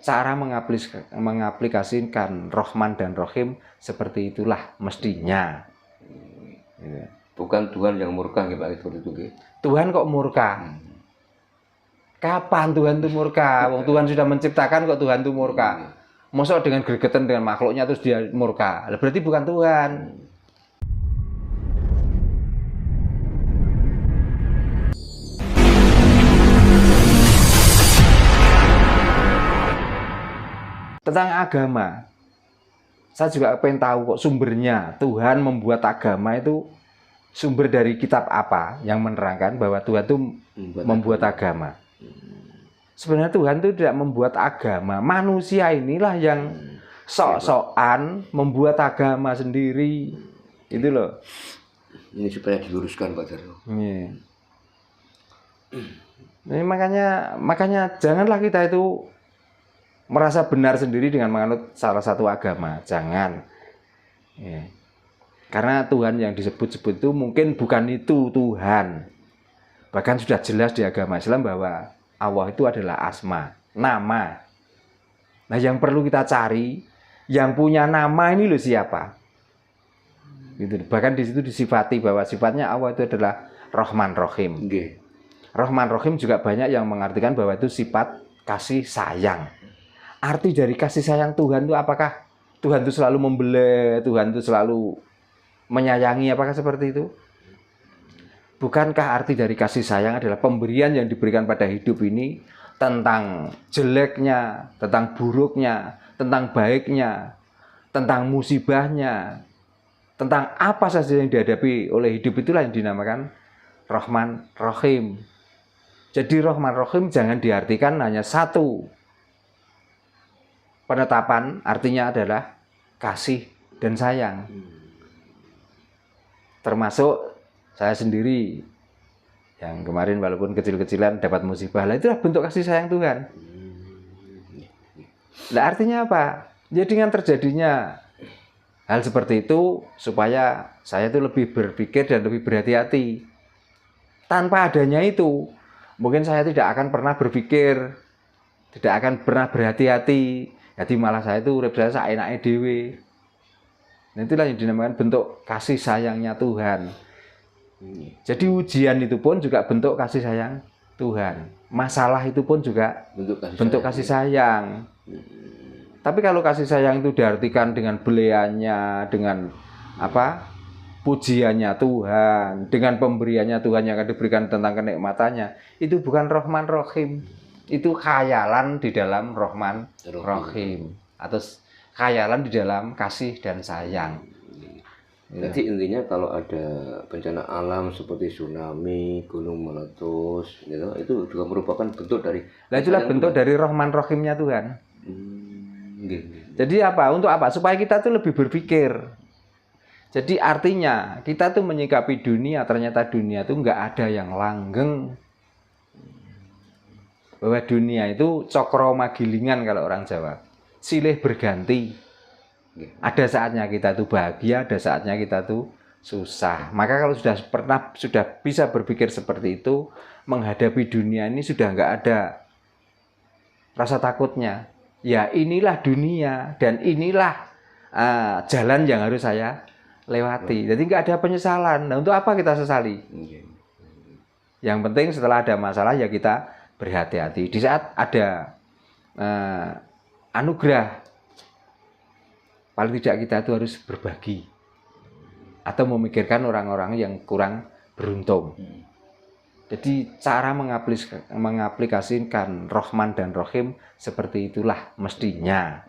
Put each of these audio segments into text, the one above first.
cara mengaplikasikan Rahman dan Rahim seperti itulah mestinya. Bukan Tuhan yang murka nggih Pak seperti itu nggih. Tuhan kok murka? Kapan Tuhan itu murka? Wong Tuhan sudah menciptakan kok Tuhan itu murka? Masa dengan gregetan dengan makhluknya terus dia murka? Berarti bukan Tuhan. Tentang agama, saya juga pengen tahu kok sumbernya. Tuhan membuat agama itu sumber dari kitab apa yang menerangkan bahwa Tuhan itu membuat agama. Sebenarnya Tuhan itu tidak membuat agama. Manusia inilah yang sok-sokan membuat agama sendiri. Itu loh. Ini supaya diluruskan Pak Jarno. Ini makanya janganlah kita itu merasa benar sendiri dengan menganut salah satu agama. Jangan. Karena Tuhan yang disebut-sebut itu mungkin bukan itu Tuhan. Bahkan sudah jelas di agama Islam bahwa Allah itu adalah asma, nama. Nah yang perlu kita cari, yang punya nama ini loh siapa? Gitu. Bahkan di situ disifati bahwa sifatnya Allah itu adalah Rahman Rahim. Rahman Rahim juga banyak yang mengartikan bahwa itu sifat kasih sayang. Arti dari kasih sayang Tuhan itu apakah Tuhan itu selalu membela, Tuhan itu selalu menyayangi, apakah seperti itu? Bukankah arti dari kasih sayang adalah pemberian yang diberikan pada hidup ini tentang jeleknya, tentang buruknya, tentang baiknya, tentang musibahnya, tentang apa saja yang dihadapi oleh hidup, itulah yang dinamakan Rahman Rahim. Jadi Rahman Rahim jangan diartikan hanya satu penetapan, artinya adalah kasih dan sayang. Termasuk saya sendiri yang kemarin walaupun kecil-kecilan dapat musibah, lah itulah bentuk kasih sayang Tuhan. Lah artinya apa? Ya dengan terjadinya hal seperti itu supaya saya itu lebih berpikir dan lebih berhati-hati. Tanpa adanya itu, mungkin saya tidak akan pernah berpikir, tidak akan pernah berhati-hati. Jadi malah saya itu urip saya enake dhewe. Nah, itulah yang dinamakan bentuk kasih sayangnya Tuhan. Jadi ujian itu pun juga bentuk kasih sayang Tuhan. Masalah itu pun juga bentuk kasih sayang. Tapi kalau kasih sayang itu diartikan dengan beliannya, dengan pujiannya Tuhan, dengan pemberiannya Tuhan yang akan diberikan tentang kenikmatannya, itu bukan Rahman Rahim. Itu khayalan di dalam Rahman Rahim. Atau khayalan di dalam kasih dan sayang. Jadi intinya kalau ada bencana alam seperti tsunami, gunung meletus, itu juga merupakan bentuk dari. Nah itulah bentuk dari Rahman Rahimnya Tuhan. Jadi apa? Untuk apa? Supaya kita tuh lebih berpikir. Jadi artinya kita tuh menyikapi dunia, ternyata dunia tuh nggak ada yang langgeng. Bahwa dunia itu cokro magilingan kalau orang Jawa. Silih berganti. Ada saatnya kita tuh bahagia, ada saatnya kita tuh susah. Maka kalau sudah bisa berpikir seperti itu, menghadapi dunia ini sudah nggak ada rasa takutnya. Ya inilah dunia dan inilah jalan yang harus saya lewati. Jadi nggak ada penyesalan. Nah untuk apa kita sesali? Yang penting setelah ada masalah ya kita berhati-hati. Di saat ada anugerah, paling tidak kita itu harus berbagi atau memikirkan orang-orang yang kurang beruntung. Jadi cara mengaplikasikan Rahman dan Rahim seperti itulah mestinya.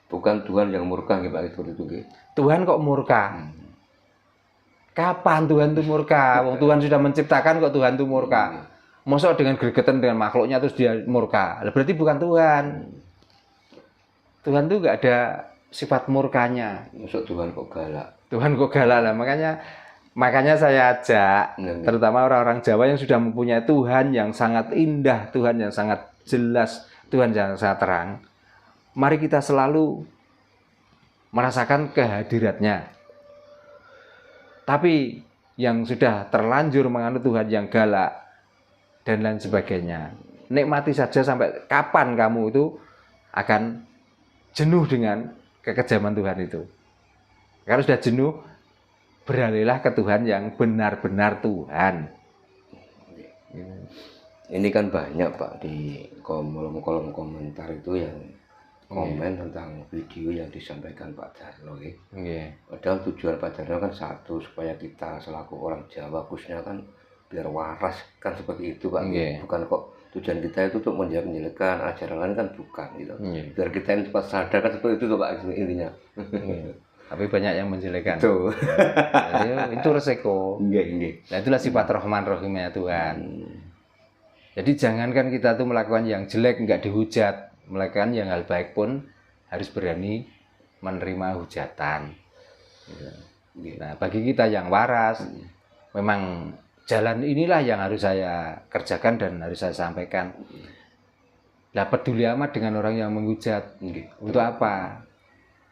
Bukan Tuhan yang murka nggih Pak seperti itu nggih. Tuhan kok murka? Kapan Tuhan itu murka? Wong Tuhan sudah menciptakan kok Tuhan itu murka? Masa dengan gregetan dengan makhluknya terus dia murka? Berarti bukan Tuhan. Tuhan itu nggak ada sifat murkanya. Maksud Tuhan kok galak? Tuhan kok galak lah. Makanya saya ajak, terutama orang-orang Jawa yang sudah mempunyai Tuhan yang sangat indah, Tuhan yang sangat jelas, Tuhan yang sangat terang. Mari kita selalu merasakan kehadiratnya. Tapi yang sudah terlanjur menganut Tuhan yang galak dan lain sebagainya, nikmati saja sampai kapan kamu itu akan jenuh dengan kekejaman Tuhan itu. Kalau sudah jenuh, beralihlah ke Tuhan yang benar-benar Tuhan. Ini kan banyak Pak di kolom komentar itu yang komen tentang video yang disampaikan Pak Darno. Padahal tujuan Pak Darno kan satu, supaya kita selaku orang Jawa khususnya kan biar waras, kan seperti itu Pak. Bukan kok tujuan kita itu untuk menjelek-jelekan ajaran lain, kan bukan gitu. Biar kita yang cepat sadar, kan seperti itu Pak intinya. Tapi banyak yang menjelekan. Tuh. Itu resiko. Nah, itulah sifat Rahman Rahimnya Tuhan. Jadi jangankan kita tuh melakukan yang jelek nggak dihujat, melakukan yang hal baik pun harus berani menerima hujatan. Nah, bagi kita yang waras, memang jalan inilah yang harus saya kerjakan dan harus saya sampaikan. Nah, peduli amat dengan orang yang menghujat. Untuk apa?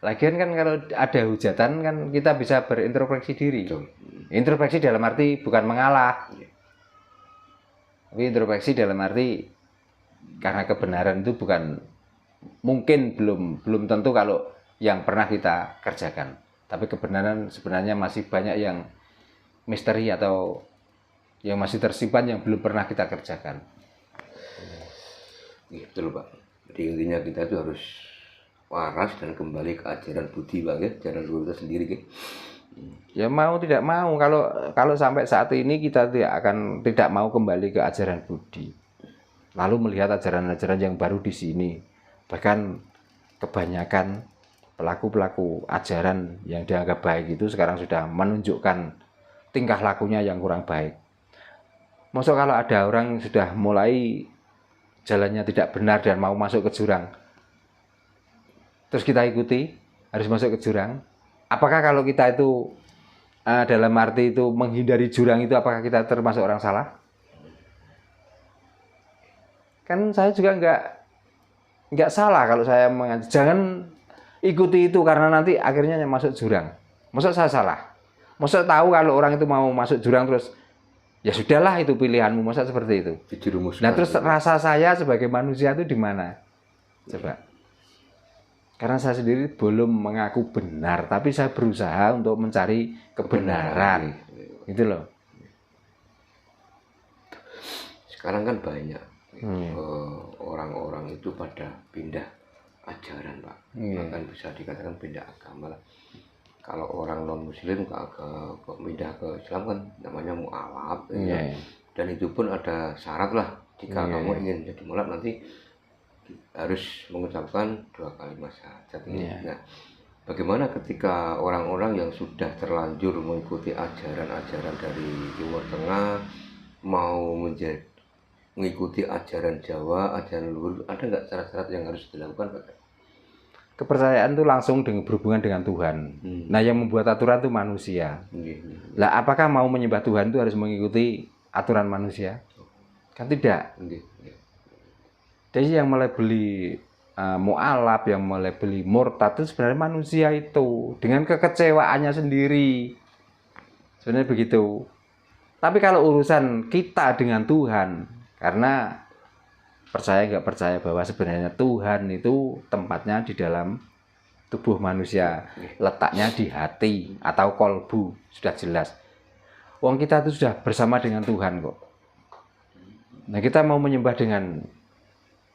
Lagian kan kalau ada hujatan kan kita bisa berintrospeksi diri. Introspeksi dalam arti bukan mengalah. Tapi introspeksi dalam arti karena kebenaran itu bukan, mungkin belum tentu kalau yang pernah kita kerjakan. Tapi kebenaran sebenarnya masih banyak yang misteri atau yang masih tersimpan yang belum pernah kita kerjakan. Betul Pak. Jadi intinya kita itu harus waras dan kembali ke ajaran budi Pak, ya, ajaran guru kita sendiri ya. Ya mau tidak mau, kalau sampai saat ini kita tidak mau kembali ke ajaran budi, lalu melihat ajaran-ajaran yang baru di sini, bahkan kebanyakan pelaku-pelaku ajaran yang dianggap baik itu sekarang sudah menunjukkan tingkah lakunya yang kurang baik. Maksud kalau ada orang sudah mulai jalannya tidak benar dan mau masuk ke jurang, terus kita ikuti harus masuk ke jurang, apakah kalau kita itu dalam arti itu menghindari jurang itu, apakah kita termasuk orang salah? Kan saya juga nggak salah kalau saya mengajak jangan ikuti itu karena nanti akhirnya masuk jurang. Maksud saya salah? Maksud tahu kalau orang itu mau masuk jurang terus ya sudahlah itu pilihanmu, masa seperti itu. Nah terus rasa saya sebagai manusia itu di mana? Coba. Karena saya sendiri belum mengaku benar, tapi saya berusaha untuk mencari kebenaran. Gitu loh. Sekarang kan banyak orang-orang itu pada pindah ajaran Pak. Bahkan bisa dikatakan pindah agama lah. Kalau orang non muslim pindah ke Islam kan namanya mu'alaf. Dan itu pun ada syarat lah. Jika kamu ingin jadi mu'alaf nanti harus mengucapkan 2 kalimat syahadat. Nah, bagaimana ketika orang-orang yang sudah terlanjur mengikuti ajaran-ajaran dari Timur Tengah mau mengikuti ajaran Jawa, ajaran luhur, ada nggak syarat-syarat yang harus dilakukan Pak? Kepercayaan itu langsung berhubungan dengan Tuhan. Nah, yang membuat aturan itu manusia. Lah, apakah mau menyembah Tuhan itu harus mengikuti aturan manusia? Kan tidak. Jadi yang mulai beli mu'alaf, yang mulai beli murtad itu sebenarnya manusia itu dengan kekecewaannya sendiri. Sebenarnya begitu. Tapi kalau urusan kita dengan Tuhan, karena percaya nggak percaya bahwa sebenarnya Tuhan itu tempatnya di dalam tubuh manusia, letaknya di hati atau kolbu, sudah jelas. Wong kita itu sudah bersama dengan Tuhan kok. Nah kita mau menyembah dengan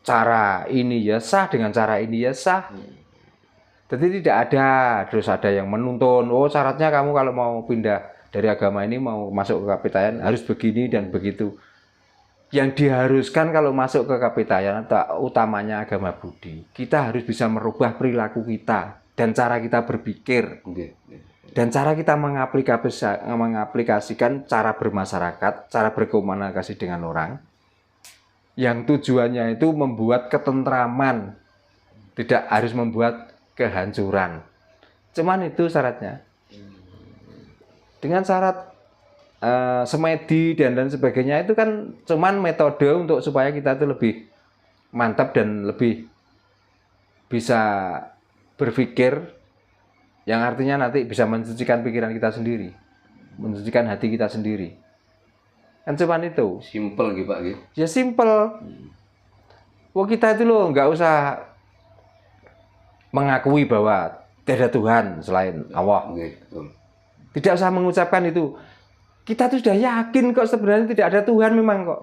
cara ini ya sah, dengan cara ini ya sah. Jadi tidak ada yang menuntun, oh syaratnya kamu kalau mau pindah dari agama ini, mau masuk ke kapitayan harus begini dan begitu. Yang diharuskan kalau masuk ke kapitayan utamanya agama budi, kita harus bisa merubah perilaku kita dan cara kita berpikir dan cara kita mengaplikasikan cara bermasyarakat, cara berkomunikasi dengan orang, yang tujuannya itu membuat ketentraman, tidak harus membuat kehancuran. Cuman itu syaratnya. Dengan syarat semedi dan sebagainya itu kan cuman metode untuk supaya kita itu lebih mantap dan lebih bisa berpikir, yang artinya nanti bisa mensucikan pikiran kita sendiri, mensucikan hati kita sendiri. Kan cuman itu. Simple gitu Pak gitu. Ya simple. Wah kita itu loh nggak usah mengakui bahwa tidak ada Tuhan selain Allah. Tidak usah mengucapkan itu. Kita tuh sudah yakin kok sebenarnya tidak ada Tuhan memang kok.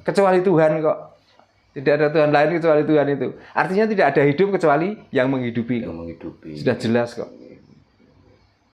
Kecuali Tuhan kok. Tidak ada Tuhan lain kecuali Tuhan itu. Artinya tidak ada hidup kecuali yang menghidupi. Yang menghidupi. Sudah jelas kok.